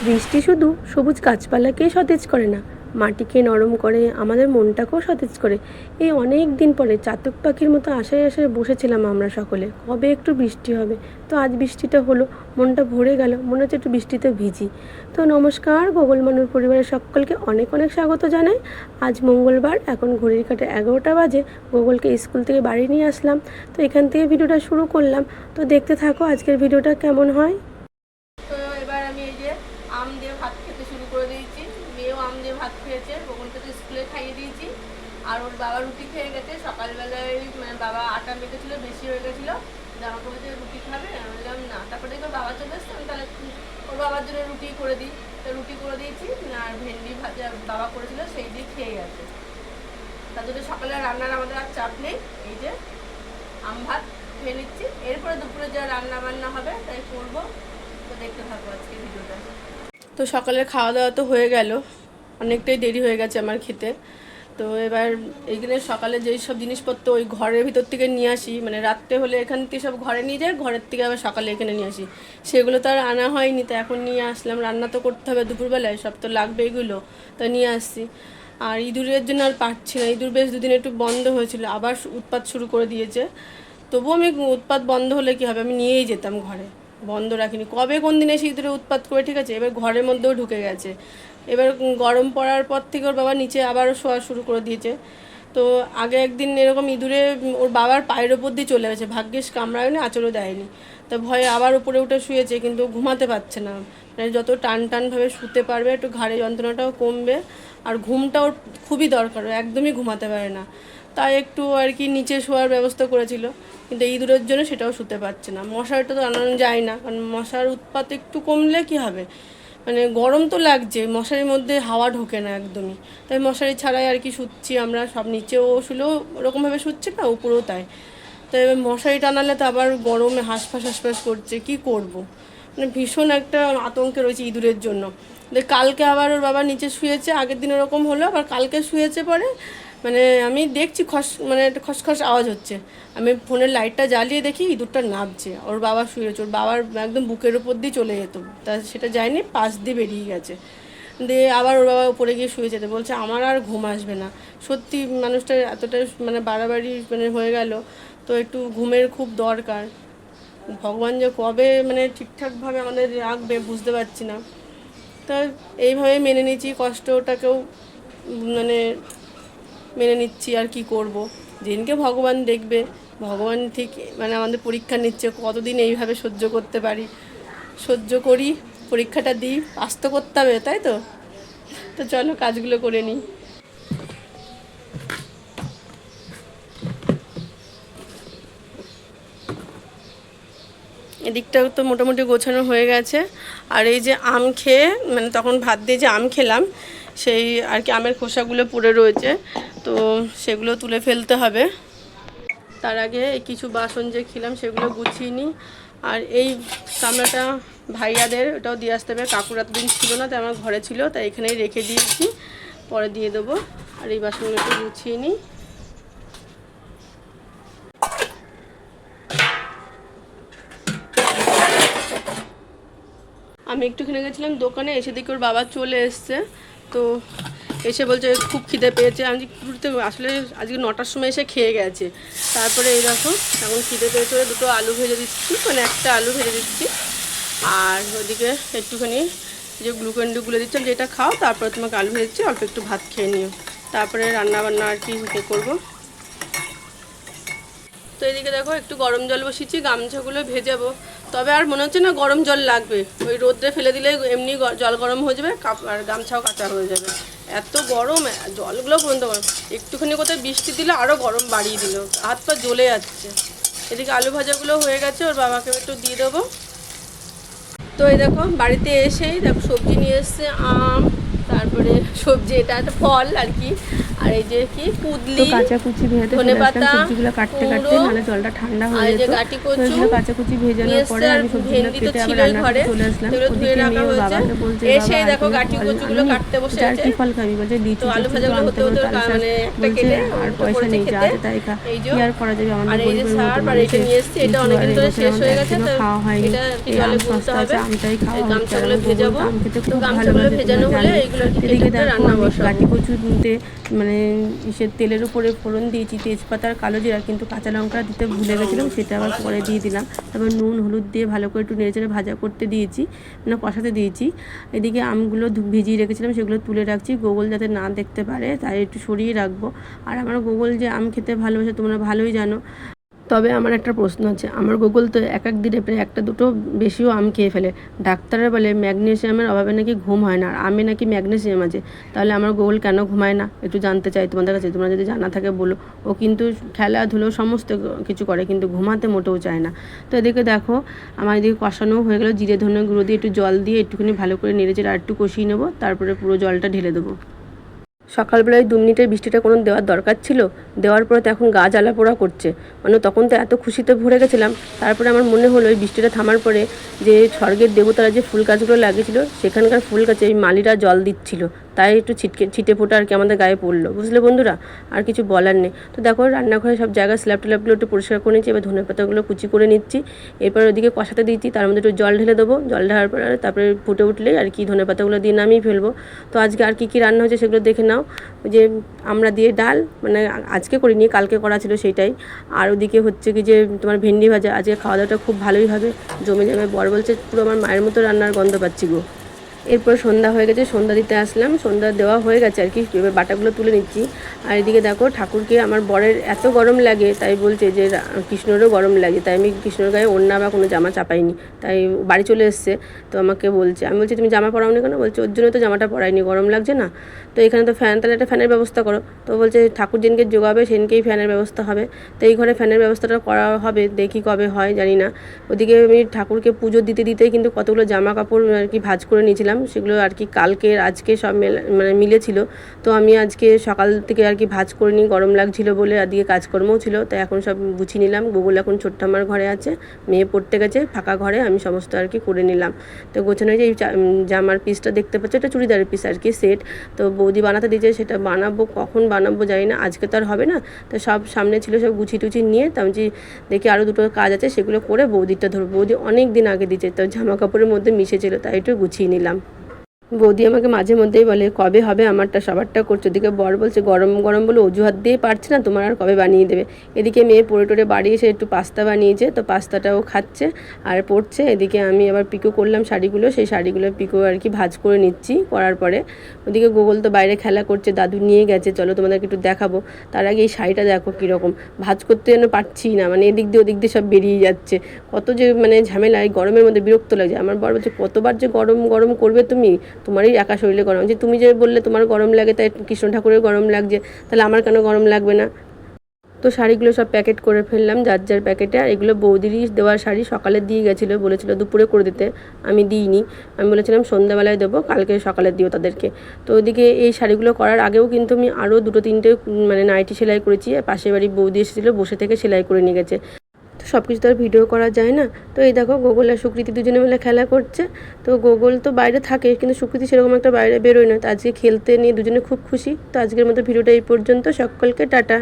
বৃষ্টি শুধু সবুজ গাছপালাকেই সতেজ করে না, মাটিকে নরম করে, আমাদের মনটাকেও সতেজ করে। এই অনেক দিন পরে চাতক পাখির মতো আশায় আশায় বসেছিলাম আমরা সকলে, কবে একটু বৃষ্টি হবে। তো আজ বৃষ্টিটা হলো, মনটা ভরে গেল, মনে হচ্ছে একটু বৃষ্টিতে ভিজি। তো নমস্কার, গোগল মানুর পরিবারের সকলকে অনেক অনেক স্বাগত জানাই। আজ মঙ্গলবার, এখন ঘড়ির কাঁটা 11টা বাজে। গোগলকে স্কুল থেকে বাড়ি নিয়ে আসলাম, তো এখান থেকে ভিডিওটা শুরু করলাম। তো দেখতে থাকো আজকের ভিডিওটা কেমন হয়। তো এবার আমি এই যে আম দিয়ে ভাত খেতে শুরু করে দিয়েছি। মেয়েও আম দিয়ে ভাত খেয়েছে, বকুলকে তো স্কুলে খাইয়ে দিয়েছি। আর ওর বাবা রুটি খেয়ে গেছে। সকালবেলায় বাবা আটা মেখেছিল, বেশি হয়ে গেছিলো, আমাকে বলছে রুটি খাবে, আমি বললাম না। তারপরে দেখো বাবা চলে এসছে, আমি তাহলে ওর বাবার জন্য রুটি করে দিই। তো রুটি করে দিয়েছি, আর ভেন্ডি ভাজা বাবা করেছিল সেই দিয়ে খেয়ে গেছে। তার জন্য সকালে রান্নার আমাদের আর চাপ নেই। এই যে আম ভাত খেয়ে নিচ্ছি, এরপরে দুপুরে যা রান্না বান্না হবে তাই করবো। তো দেখতে থাকবো আজকে ভিডিওটা। তো সকালের খাওয়া দাওয়া তো হয়ে গেল, অনেকটাই দেরি হয়ে গেছে আমার খেতে। তো এবার এইখানে সকালে যেই সব জিনিসপত্র ওই ঘরের ভিতর থেকে নিয়ে আসি, মানে রাত্রে হলে এখান থেকে সব ঘরে নিয়ে যাই, ঘরের থেকে আবার সকালে এখানে নিয়ে আসি, সেগুলো তো আর আনা হয়নি। তো এখন নিয়ে আসলাম, রান্না তো করতে হবে দুপুরবেলায়, সব তো লাগবে এগুলো, তো নিয়ে আসছি। আর ইঁদুরের জন্য আর পারছি না, ইঁদুর বেশ দুদিন একটু বন্ধ হয়েছিল, আবার উৎপাত শুরু করে দিয়েছে। তবুও আমি উৎপাত বন্ধ হলে কী হবে, আমি নিয়েই যেতাম ঘরে, বন্ধ রাখিনি। কবে কোন দিনে এসে ইঁদুরে উৎপাত করে, ঠিক আছে, এবার ঘরের মধ্যেও ঢুকে গেছে। এবার গরম পড়ার পর থেকে ওর বাবা নিচে আবারও শোয়া শুরু করে দিয়েছে। তো আগে একদিন এরকম ইঁদুরে ওর বাবার পায়ের ওপর দিয়ে চলে গেছে, ভাগ্যিস কামড়ায়নি, আঁচড়ও দেয়নি। তো ভয়ে আবার উপরে উঠে শুয়েছে, কিন্তু ঘুমাতে পারছে না। মানে যত টান টানভাবে শুতে পারবে একটু ঘাড়ে যন্ত্রণাটাও কমবে, আর ঘুমটা ওর খুবই দরকার, একদমই ঘুমাতে পারে না। তাই একটু আর কি নিচে শোয়ার ব্যবস্থা করেছিল, কিন্তু ইঁদুরের জন্য সেটাও শুতে পারছে না। মশারিটা তো আনানো যায় না, কারণ মশার উৎপাত একটু কমলে কি হবে, মানে গরম তো লাগছে, মশারির মধ্যে হাওয়া ঢোকে না একদমই। তাই মশারি ছাড়াই আর কি শুচ্ছি আমরা সব, নিচেও শুলেও ওরকমভাবে শুচ্ছে না, উপরেও তাই। তো এবার মশারি টানালে তো আবার গরমে হাঁসফাঁস হাঁসফাঁস করছে, কি করব। মানে ভীষণ একটা আতঙ্কে রয়েছে ইঁদুরের জন্য। কালকে আবার ওর বাবা নিচে শুয়েছে, আগের দিন ওরকম হলো, আবার কালকে শুয়েছে পরে, মানে আমি দেখছি মানে একটা খসখস আওয়াজ হচ্ছে। আমি ফোনের লাইটটা জ্বালিয়ে দেখি ইঁদুরটা নামছে, ওর বাবা শুয়েছে, ওর বাবার একদম বুকের উপর দিয়ে চলে যেত, তা সেটা যায়নি, পাশ দিয়ে বেরিয়ে গেছে। দিয়ে আবার ওর বাবা উপরে গিয়ে শুয়ে যেতে বলছে, আমার আর ঘুম আসবে না। সত্যি মানুষটার এতটা মানে বাড়াবাড়ি মানে হয়ে গেল, তো একটু ঘুমের খুব দরকার। ভগবান যে কবে মানে ঠিকঠাকভাবে আমাদের রাখবে বুঝতে পারছি না। তা এইভাবে মেনে নিচ্ছি, কষ্টটাকেও মানে মেনে নিচ্ছি, আর কি করব। যেদিনকে ভগবান দেখবে, ভগবান ঠিক মানে আমাদের পরীক্ষা নিচ্ছে, কতদিন এইভাবে সহ্য করতে পারি। সহ্য করি, পরীক্ষাটা দিই, পাস তো করতে হবে, তাই তো। তো চলো কাজগুলো করে নিই। এদিকটাও তো মোটামুটি গোছানো হয়ে গেছে। আর এই যে আম খেয়ে, মানে তখন ভাত দিয়ে যে আম খেলাম, সেই আর কি আমের খোসাগুলো পড়ে রয়েছে, তো সেগুলো তুলে ফেলতে হবে। তার আগে এই কিছু বাসন যে খেলাম সেগুলো গুছিয়ে নিই। আর এই গামলাটা ভাইয়াদের, ওটাও দিয়ে আসতে হবে, কাকুর এতদিন ছিল না, তাই আমার ঘরে ছিল, তাই এখানেই রেখে দিয়েছি, পরে দিয়ে দেবো। আর এই বাসনগুলো একটু গুছিয়ে নিই। আমি একটুখানি গেছিলাম দোকানে, এসে দেখি ওর বাবা চলে এসছে। তো এসে বলছে খুব খিদে পেয়েছে। আমি আসলে আজকে 9টার সময় এসে খেয়ে গেছে। তারপরে এই দেখো এখন খিদে পেয়েছে, দুটো আলু ভেজে দিচ্ছি, মানে একটা আলু ভেজে দিচ্ছি। আর ওদিকে একটুখানি যে গ্লুকন্ডি গুলে দিচ্ছিলাম, যেটা খাও, তারপরে তোমাকে আলু ভেজে দিচ্ছি, অল্প একটু ভাত খেয়ে নিও, তারপরে রান্নাবান্না আর কি করবো। তো এদিকে দেখো একটু গরম জল বসিয়েছি, গামছাগুলো ভেজাবো। তবে আর মনে হচ্ছে না গরম জল লাগবে, ওই রোদ্রে ফেলে দিলে এমনি জল গরম হয়ে যাবে, আর গামছাও কাঁচা হয়ে যাবে। এত গরম, জলগুলো পর্যন্ত গরম। একটুখানি কোথায় বৃষ্টি দিলে আরও গরম বাড়িয়ে দিল, হাত পা জ্বলে যাচ্ছে। এদিকে আলু ভাজাগুলো হয়ে গেছে, ওর বাবাকে একটু দিয়ে দেবো। তো এই দেখো বাড়িতে এসেই দেখো সবজি নিয়ে এসছে, আম, তারপরে সবজি, এটা একটা ফল আর কি, আর এই যে কি তো পুদলি, কাঁচা কুচি ভেজে চলে আসলাম সবজিগুলো কাটতে কাটতে, নাহলে জলটা ঠান্ডা আর হয়ে এই যে যেত। গাটি তো কচু এগুলো কাঁচা কুচি ভেজানোর পরে আর আমি সবজিগুলো ভেন্ডি তো কেটে আবার ছিলই রান্না ঘরে, করতে চলে আসলাম। সেগুলো ধুয়ে ওদিকে রাখা মেয়ে ওর হয়েছে। বাবাকে বলছে, এসেই বাবা দেখো তুমি গাটি ফল কচুগুলো আমি কাটতে বসে যার আছে। কি ফল খাবি, বলছে লিচু তো আলু টিচু তো ভাজাগুলো আনতে হতে হবে, হতে তালশাঁস মানে একটা বলছে কেটে আর উল্টো পয়সা পড়েছে নেই, যা খেতে। আছে তাই খা। এই যে কি আর করা যাবে, আর আমাদের এই যে গরিবের সার মতো আর এটা মানুষের নিয়ে এসেছি, এটা লিচু আর অনেকদিন ধরে এবছর শেষ আমাদের হয়ে গেছে, একদিনও তো খাওয়া হয়নি। এটা আর কি এই জলে আম গুলতে সস্তা হবে। আছে, আমটাই এই খাওয়া হচ্ছে। আর গামছাগুলো আমার গোগল ভেজাবো, তো আম খেতে তো খুব গামছাগুলো ভালোবাসে, ভেজানো তোমরা হলে জানোই। এইগুলো আর কি কেটে এদিকে কুটে দেখো রান্না আমি বসাবো। গাটি কচুতে মানে ইসের তেলের উপরে ফোড়ন দিয়েছি তেজপাতা আর কালো জিরা, কিন্তু কাঁচা লঙ্কা দিতে ভুলে গেছিলাম, সেটা আবার পরে দিয়ে দিলাম। তারপর নুন হলুদ দিয়ে ভালো করে একটু নেড়েচেড়ে ভাজা করতে দিয়েছি, মানে কষাতে দিয়েছি। এদিকে আমগুলো ভিজিয়ে রেখেছিলাম, সেগুলো তুলে রাখছি, গোগল যাতে না দেখতে পারে তাই একটু সরিয়ে রাখবো। আর আমার গোগল যে আম খেতে ভালোবাসে তোমরা ভালোই জানো। তবে আমার একটা প্রশ্ন আছে, আমার গোগল তো এক এক দিনে প্রায় একটা দুটো বেশিও আম খেয়ে ফেলে। ডাক্তাররা বলে ম্যাগনেসিয়ামের অভাবে নাকি ঘুম হয় না, আর আমে নাকি ম্যাগনেসিয়াম আছে। তাহলে আমার গোগল কেন ঘুমায় না একটু জানতে চাই তোমাদের কাছে, তোমরা যদি জানা থাকে বলো। ও কিন্তু খেলাধুলো সমস্ত কিছু করে, কিন্তু ঘুমাতে মোটেও চায় না। তো এদিকে দেখো আমার এদিকে কষানো হয়ে গেলো, জিরে ধনে গুঁড়ো দিয়ে একটু জল দিয়ে একটুখানি ভালো করে নেড়েচেড়ে আর একটু কষিয়ে নেবো, তারপরে পুরো জলটা ঢেলে দেবো। সকালবেলায় 2 মিনিটের বৃষ্টিটা কোনো দেওয়ার দরকার ছিল, দেওয়ার পরে তো এখন গা জ্বালা পোড়া করছে। মানে তখন তো এত খুশিতে ভরে গেছিলাম, তারপরে আমার মনে হলো এই বৃষ্টিটা থামার পরে যে স্বর্গের দেবতারা যে ফুল গাছগুলো লাগিয়েছিল সেখানকার ফুল গাছে এই মালিরা জল দিচ্ছিল, তাই একটু ছিটে ফোটা আর কি আমাদের গায়ে পড়লো, বুঝলে বন্ধুরা। আর কিছু বলার নেই। তো দেখো রান্নাঘরে সব জায়গায় স্ল্যাব টেলাবগুলো একটু পরিষ্কার করে নিচ্ছি, এবার ধনে পাতাগুলো কুচি করে নিচ্ছি। এরপর ওদিকে কষাতে দিচ্ছি, তার মধ্যে একটু জল ঢেলে দেবো, জল ঢালার পর তারপরে ফুটে উঠলেই আর কি ধনে পাতাগুলো দিয়ে নামিয়ে ফেলবো। তো আজকে আর কী রান্না হয়েছে সেগুলো দেখে নাও। ওই যে আমরা দিয়ে ডাল, মানে আজকে করিনি কালকে করা ছিল সেইটাই। আর ওদিকে হচ্ছে কি যে তোমার ভেন্ডি ভাজা, আজকে খাওয়া দাওয়াটা খুব ভালোই হবে, জমে যাবে। বর বলছে পুরো আমার মায়ের মতো রান্নার গন্ধ পাচ্ছি গো। এরপর সন্ধ্যা হয়ে গেছে, সন্ধ্যা দিতে আসলাম, সন্ধ্যা দেওয়া হয়ে গেছে আর কি, এবার বাটাগুলো তুলে নিচ্ছি। আর এদিকে দেখো ঠাকুরকে আমার বরের এত গরম লাগে, তাই বলছে যে কৃষ্ণরও গরম লাগে, তাই আমি কৃষ্ণর গায়ে ওড়না বা কোনো জামা চাপাইনি, তাই বাড়ি চলে এসছে। তো আমাকে বলছে, আমি বলছি তুমি জামা পরাওনি কেন, বলছে ওর জন্য তো জামাটা পরাইনি, গরম লাগছে না। তো এখানে তো ফ্যান, তাহলে একটা ফ্যানের ব্যবস্থা করো। তো বলছে ঠাকুর যেদিনকে জোগাবে সেদিনকেই ফ্যানের ব্যবস্থা হবে। তো এই ঘরে ফ্যানের ব্যবস্থাটা করা হবে, দেখি কবে হয় জানি না। ওদিকে আমি ঠাকুরকে পুজো দিতে দিতেই কিন্তু কতগুলো জামা কাপড় আর কি ভাঁজ করে নিয়েছিলাম, সেগুলো আর কি কালকের আজকে সব মানে মিলেছিল। তো আমি আজকে সকাল থেকে আর কি ভাঁজ করে নিই, গরম লাগছিল বলে, আর দিকে কাজকর্মও ছিল, তাই এখন সব গুছিয়ে নিলাম। গুগল এখন ছোট্ট আমার ঘরে আছে, মেয়ে পড়তে গেছে ফাঁকা ঘরে, আমি সমস্ত আর কি করে নিলাম। তো গোছানো যে এই জামার পিসটা দেখতে পাচ্ছ, এটা চুড়িদারের পিস আর কি সেট। তো বৌদি বানাতে দিয়েছে, সেটা বানাবো, কখন বানাবো জানি না, আজকে তো আর হবে না। তো সব সামনে ছিল, সব গুছিয়ে টুচি নিয়ে তো আমি দেখি আরও দুটো কাজ আছে, সেগুলো করে বৌদিরটা ধরবো। বৌদি অনেক দিন আগে দিয়েছে, তো জামা কাপড়ের মধ্যে মিশেছিল, তাই একটু গুছিয়ে নিলাম। বৌদি আমাকে মাঝে মধ্যেই বলে কবে হবে আমারটা, সবারটা করছো। এদিকে বর বলছে গরম গরম বলে অজুহাত দিয়ে পারছে না, তোমার আর কবে বানিয়ে দেবে। এদিকে মেয়ে পড়ে টোরে বাড়ি এসে একটু পাস্তা বানিয়েছে, তো পাস্তাটাও খাচ্ছে আর পড়ছে। এদিকে আমি আবার পিকো করলাম শাড়িগুলো, সেই শাড়িগুলো পিকো আর কি ভাঁজ করে নিচ্ছি। করার পরে ওদিকে গোগল তো বাইরে খেলা করছে, দাদু নিয়ে গেছে, চলো তোমাদেরকে একটু দেখাবো। তার আগে এই শাড়িটা দেখো কীরকম, ভাঁজ করতে যেন পারছি না, মানে এদিক দিয়ে ওদিক দিয়ে সব বেরিয়ে যাচ্ছে। কত যে মানে ঝামেলা, এই গরমের মধ্যে বিরক্ত লাগছে। আমার বর বলছে কতবার যে গরম গরম করবে তুমি, তোমারই একা শরীরে গরম, যে তুমি যে বললে তোমার গরম লাগে তাই কৃষ্ণ ঠাকুরের গরম লাগছে, তাহলে আমার কেন গরম লাগবে না। তো শাড়িগুলো সব প্যাকেট করে ফেললাম যার যার প্যাকেটে। আর এগুলো বৌদিরই দেওয়ার শাড়ি, সকালে দিয়ে গেছিলো, বলেছিল দুপুরে করে দিতে, আমি দিইনি। আমি বলেছিলাম সন্ধ্যাবেলায় দেবো, কালকে সকালে দিও তাদেরকে। তো ওদিকে এই শাড়িগুলো করার আগেও কিন্তু আমি আরও দুটো তিনটে মানে নাইটি সেলাই করেছি, আর পাশের বাড়ি বৌদি এসেছিলো, বসে থেকে সেলাই করে নিয়ে গেছে। তো সব কিছু তো আর ভিডিও করা যায় না। তো এই দেখো গোগল আর সুকৃতি দুজনে মিলে খেলা করছে। তো গোগল তো বাইরে থাকে, কিন্তু সুকৃতি সেরকম একটা বাইরে বেরোয় না, তো আজকে খেলতে নিয়ে দুজনে খুব খুশি। তো আজকের মতো ভিডিওটা এই পর্যন্ত, সকলকে টাটা।